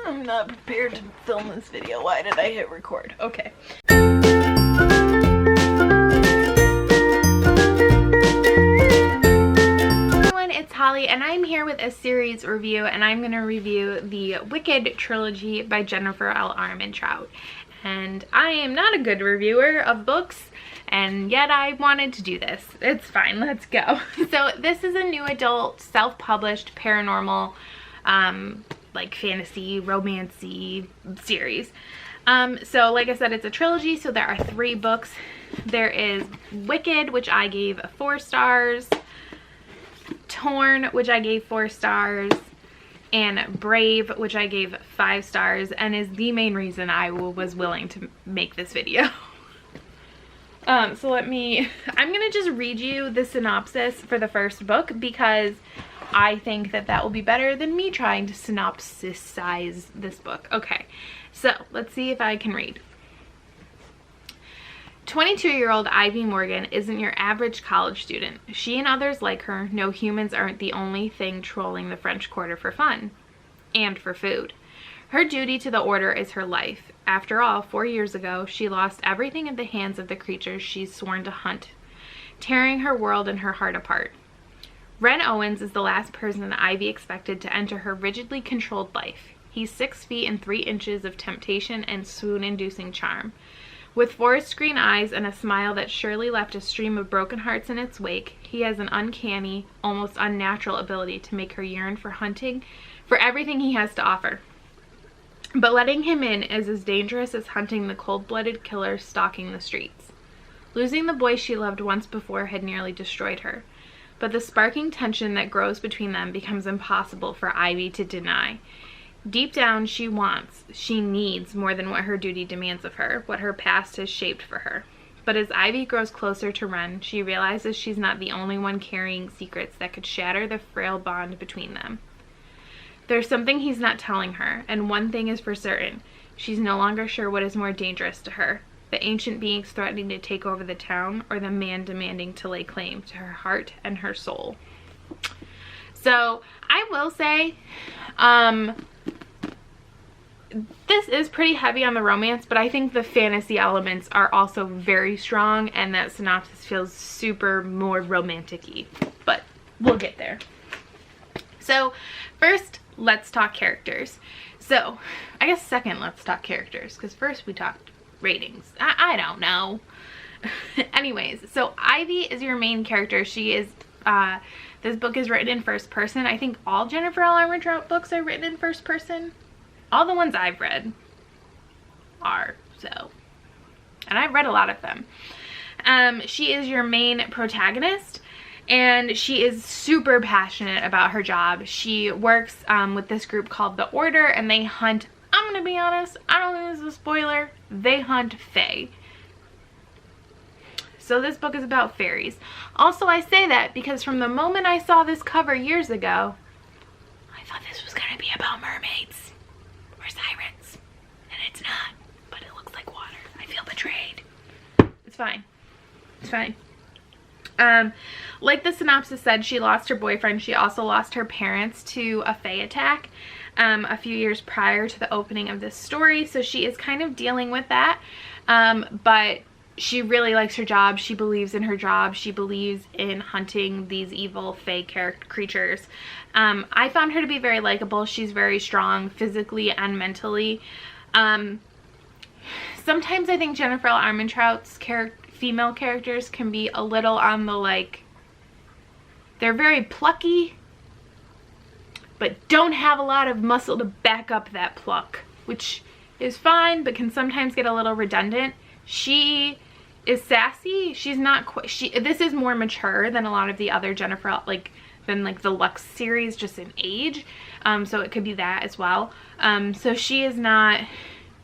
I'm not prepared to film this video. Why did I hit record? Okay. It's Holly and I'm here with a series review, and I'm going to review the Wicked Trilogy by Jennifer L. Armentrout. And I am not a good reviewer of books, and yet I wanted to do this. It's fine, let's go. So this is a new adult self-published paranormal like fantasy romancy series. So like I said, it's a trilogy, so there are 3 books. There is Wicked, which I gave 4 stars, Torn, which I gave 4 stars, and Brave, which I gave 5 stars, and is the main reason I was willing to make this video. So I'm gonna just read you the synopsis for the first book, because I think that will be better than me trying to synopsisize this book. Okay, so let's see if I can read. 22-year-old Ivy Morgan isn't your average college student. She and others like her know humans aren't the only thing trolling the French Quarter for fun and for food. Her duty to the Order is her life. After all, 4 years ago, she lost everything at the hands of the creatures she's sworn to hunt, tearing her world and her heart apart. Ren Owens is the last person Ivy expected to enter her rigidly controlled life. He's 6 feet and 3 inches of temptation and swoon-inducing charm. With forest green eyes and a smile that surely left a stream of broken hearts in its wake, he has an uncanny, almost unnatural ability to make her yearn for hunting for everything he has to offer. But letting him in is as dangerous as hunting the cold-blooded killer stalking the streets. Losing the boy she loved once before had nearly destroyed her, but the sparking tension that grows between them becomes impossible for Ivy to deny. Deep down, she needs more than what her duty demands of her, what her past has shaped for her. But as Ivy grows closer to Ren, she realizes she's not the only one carrying secrets that could shatter the frail bond between them. There's something he's not telling her, and one thing is for certain. She's no longer sure what is more dangerous to her, the ancient beings threatening to take over the town, or the man demanding to lay claim to her heart and her soul. So, I will say, this is pretty heavy on the romance, but I think the fantasy elements are also very strong, and that synopsis feels super more romantic-y, but we'll get there. So first, let's talk characters. So I guess second, let's talk characters, because first we talked ratings. I don't know. Anyways, so Ivy is your main character. She is this book is written in first person. I think all Jennifer L. Armentrout books are written in first person. All the ones I've read are, so. And I've read a lot of them. She is your main protagonist, and she is super passionate about her job. She works with this group called the Order, and they hunt, I'm gonna be honest, I don't think this is a spoiler, they hunt fae. So this book is about fairies. Also, I say that because from the moment I saw this cover years ago, I thought this was gonna be about mermaids. Sirens, and it's not, but it looks like water. I feel betrayed. It's fine. It's fine. Like the synopsis said, she lost her boyfriend. She also lost her parents to a fae attack a few years prior to the opening of this story, so she is kind of dealing with that, but she really likes her job. She believes in her job. She believes in hunting these evil fae creatures. I found her to be very likable. She's very strong physically and mentally. Sometimes I think Jennifer L. Armentrout's female characters can be a little on the like, they're very plucky, but don't have a lot of muscle to back up that pluck, which is fine, but can sometimes get a little redundant. She is sassy. She's not quite, this is more mature than a lot of the other Jennifer, than the Lux series, just in age. So it could be that as well. So she is not,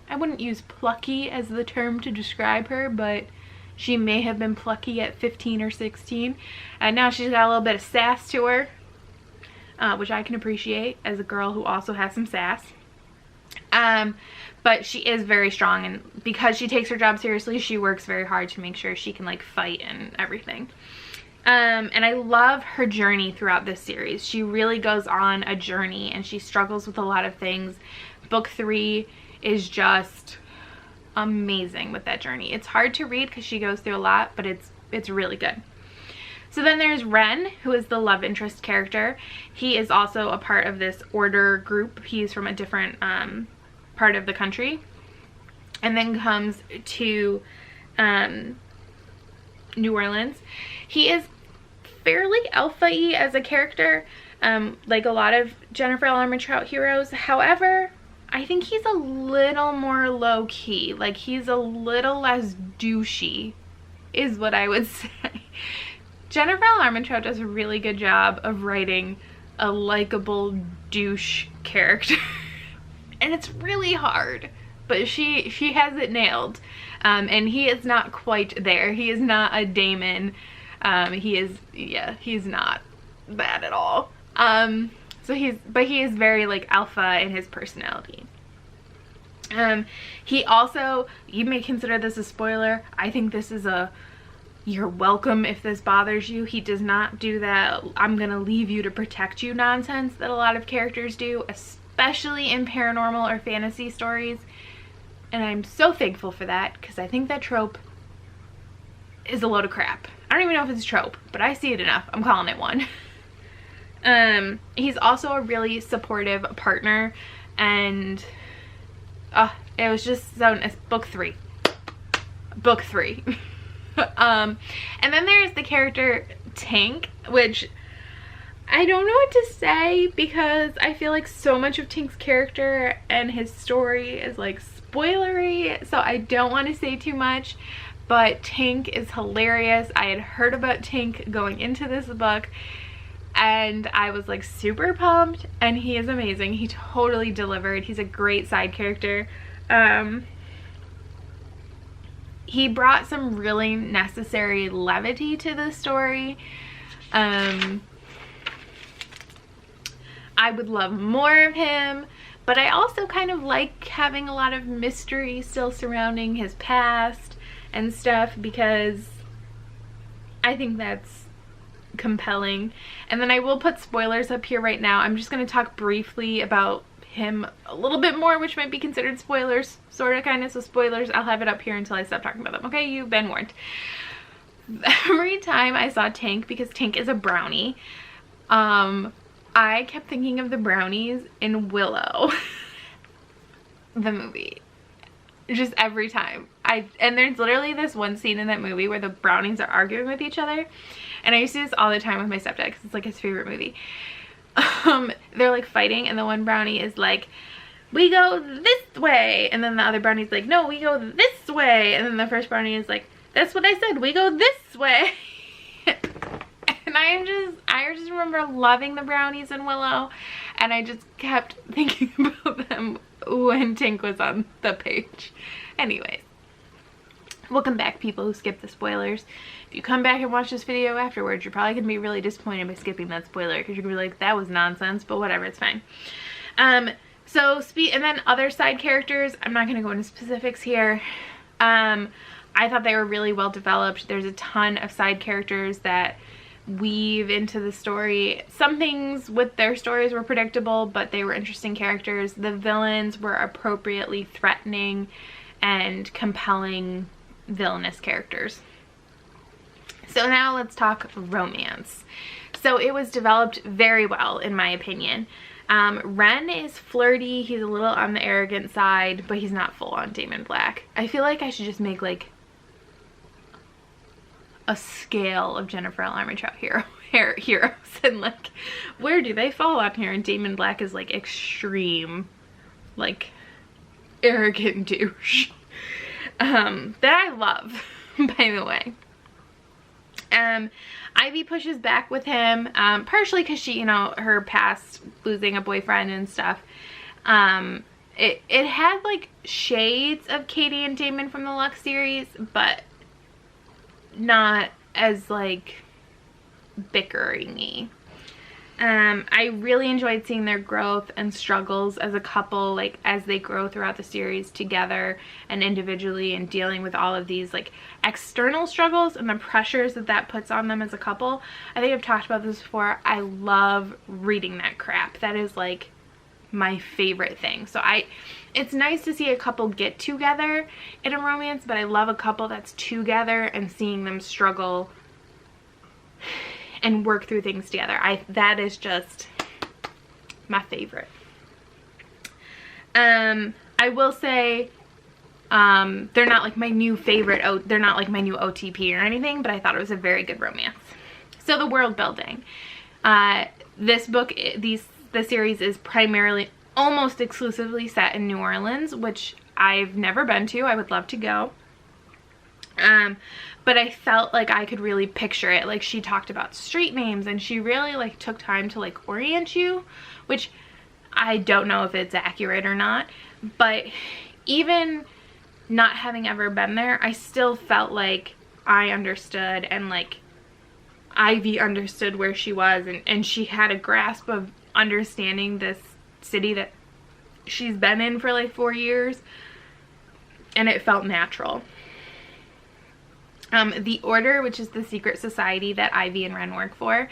I wouldn't use plucky as the term to describe her, but she may have been plucky at 15 or 16. And now she's got a little bit of sass to her, which I can appreciate as a girl who also has some sass. But she is very strong, and because she takes her job seriously, she works very hard to make sure she can like fight and everything. And I love her journey throughout this series. She really goes on a journey and she struggles with a lot of things, Book 3 is just amazing with that journey. It's hard to read because she goes through a lot, but it's really good. So then there's Ren, who is the love interest character. He is also a part of this order group. He's from a different part of the country. And then comes to New Orleans. He is fairly alpha-y as a character, like a lot of Jennifer Armentrout heroes. However, I think he's a little more low-key. Like, he's a little less douchey, is what I would say. Jennifer Armentrout does a really good job of writing a likable douche character. And it's really hard, but she has it nailed. And he is not quite there. He is not a Damon. He's not bad at all. But he is very like alpha in his personality. He also, you may consider this a spoiler. I think this is a you're welcome if this bothers you. He does not do that I'm gonna leave you to protect you nonsense that a lot of characters do, especially in paranormal or fantasy stories. And I'm so thankful for that, because I think that trope is a load of crap. I don't even know if it's a trope, but I see it enough. I'm calling it one. He's also a really supportive partner, and it was just so nice. Book 3. And then there's the character Tink, which I don't know what to say, because I feel like so much of Tink's character and his story is like spoilery, so I don't want to say too much. But Tink is hilarious. I had heard about Tink going into this book, and I was like super pumped, and he is amazing. He totally delivered. He's a great side character. He brought some really necessary levity to the story. I would love more of him, but I also kind of like having a lot of mystery still surrounding his past and stuff, because I think that's compelling. And then I will put spoilers up here right now. I'm just going to talk briefly about him a little bit more, which might be considered spoilers, sort of, kind of. So spoilers, I'll have it up here until I stop talking about them. Okay, you've been warned. Every time I saw Tink, because Tink is a brownie, I kept thinking of the brownies in Willow, the movie. Just every time. And there's literally this one scene in that movie where the brownies are arguing with each other, and I used to do this all the time with my stepdad because it's like his favorite movie. They're like fighting, and the one brownie is like, we go this way, and then the other brownie's like, no, we go this way, and then the first brownie is like, that's what I said, we go this way. And I just remember loving the brownies in Willow, and I just kept thinking about them when Tink was on the page. Anyways, welcome back, people who skip the spoilers. If you come back and watch this video afterwards, you're probably gonna be really disappointed by skipping that spoiler, because you're gonna be like, that was nonsense, but whatever, it's fine. And then other side characters, I'm not gonna go into specifics here. I thought they were really well developed. There's a ton of side characters that weave into the story. Some things with their stories were predictable, but they were interesting characters. The villains were appropriately threatening and compelling villainous characters. So now let's talk romance. So it was developed very well, in my opinion. Ren is flirty. He's a little on the arrogant side, but he's not full on Damon Black. I feel like I should just make like a scale of Jennifer Armentrout heroes, and like, where do they fall on here? And Damon Black is like extreme, like arrogant douche. That I love, by the way. Ivy pushes back with him, partially because she, you know, her past losing a boyfriend and stuff. It had like shades of Katie and Damon from the Lux series, but not as like bickering-y. I really enjoyed seeing their growth and struggles as a couple, like as they grow throughout the series together and individually, and dealing with all of these like external struggles and the pressures that puts on them as a couple. I think I've talked about this before. I love reading that crap. That is like my favorite thing. So it's nice to see a couple get together in a romance, but I love a couple that's together and seeing them struggle and work through things together. That is just my favorite. I will say, they're not like my new favorite, they're not like my new OTP or anything, but I thought it was a very good romance. So the world building. This book, the series is primarily, almost exclusively set in New Orleans, which I've never been to. I would love to go. But I felt like I could really picture it. Like, she talked about street names, and she really like took time to like orient you, which I don't know if it's accurate or not, but even not having ever been there, I still felt like I understood, and like Ivy understood where she was, and she had a grasp of understanding this city that she's been in for like 4 years, and it felt natural. The Order, which is the secret society that Ivy and Ren work for,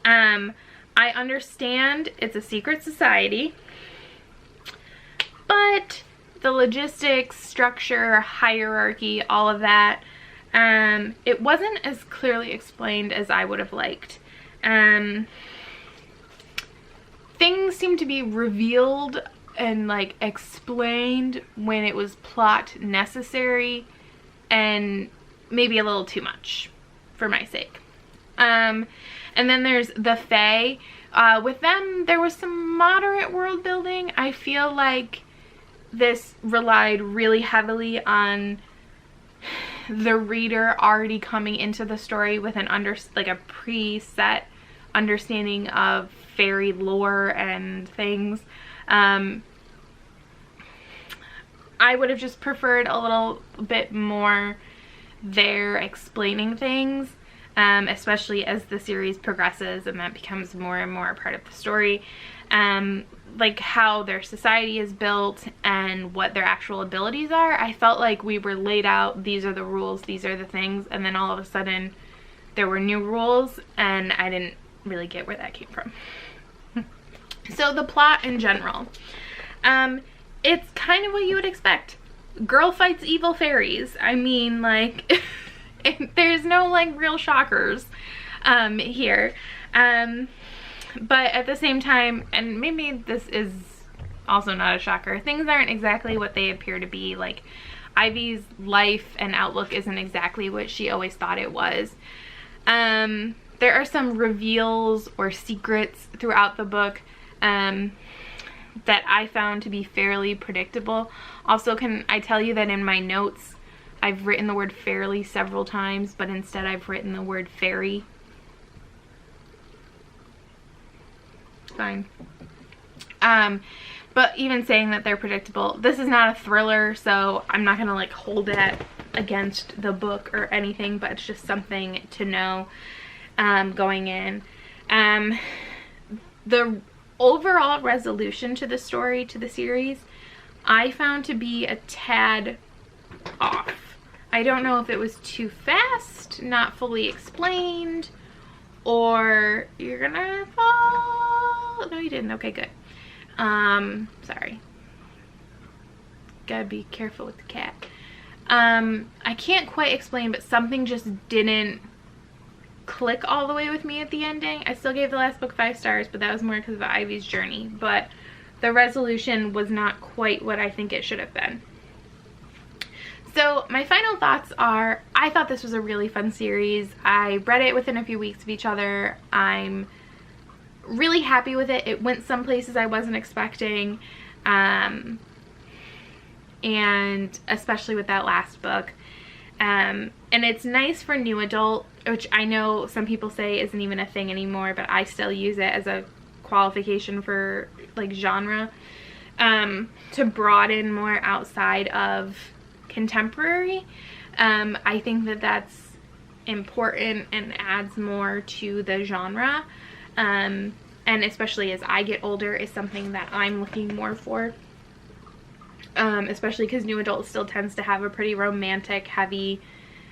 I understand it's a secret society, but the logistics, structure, hierarchy, all of that, it wasn't as clearly explained as I would have liked. Things seem to be revealed and like explained when it was plot necessary, and maybe a little too much for my sake. And then there's the Fae. With them, there was some moderate world building. I feel like this relied really heavily on the reader already coming into the story with a preset understanding of fairy lore and things. I would have just preferred a little bit more there explaining things, especially as the series progresses and that becomes more and more a part of the story. Like how their society is built and what their actual abilities are. I felt like we were laid out, these are the rules, these are the things, and then all of a sudden there were new rules, and I didn't really get where that came from. So the plot in general, it's kind of what you would expect. Girl fights evil fairies. I mean, like, there's no like real shockers here. But at the same time, and maybe this is also not a shocker, things aren't exactly what they appear to be. Like, Ivy's life and outlook isn't exactly what she always thought it was. There are some reveals or secrets throughout the book that I found to be fairly predictable. Also, can I tell you that in my notes, I've written the word fairly several times, but instead I've written the word fairy. Fine. But even saying that they're predictable, this is not a thriller, so I'm not gonna like hold that against the book or anything, but it's just something to know going in. The overall resolution to the story, to the series, I found to be a tad off. I don't know if it was too fast, not fully explained, or you're gonna fall. No, you didn't. Okay, good. Sorry. Gotta be careful with the cat. I can't quite explain, but something just didn't click all the way with me at the ending. I still gave the last book 5 stars, but that was more because of Ivy's journey. But the resolution was not quite what I think it should have been. So my final thoughts are, I thought this was a really fun series. I read it within a few weeks of each other. I'm really happy with it. It went some places I wasn't expecting, and especially with that last book. And it's nice for new adult, which I know some people say isn't even a thing anymore, but I still use it as a qualification for like genre, to broaden more outside of contemporary. I think that that's important and adds more to the genre, and especially as I get older is something that I'm looking more for, especially because new adult still tends to have a pretty romantic heavy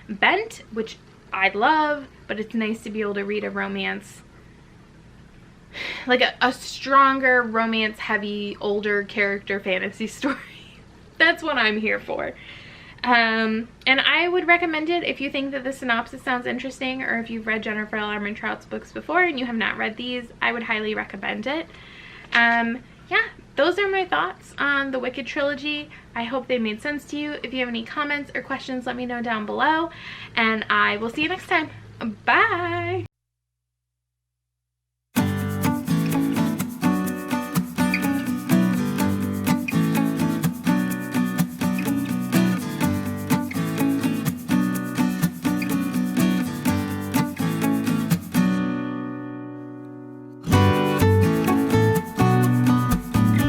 bent, which I love, but it's nice to be able to read a romance like a stronger romance heavy older character fantasy story. That's what I'm here for. And I would recommend it if you think that the synopsis sounds interesting, or if you've read Jennifer L. Armentrout's books before and you have not read these, I would highly recommend it. Yeah, those are my thoughts on the Wicked Trilogy. I hope they made sense to you. If you have any comments or questions, let me know down below, and I will see you next time. Bye!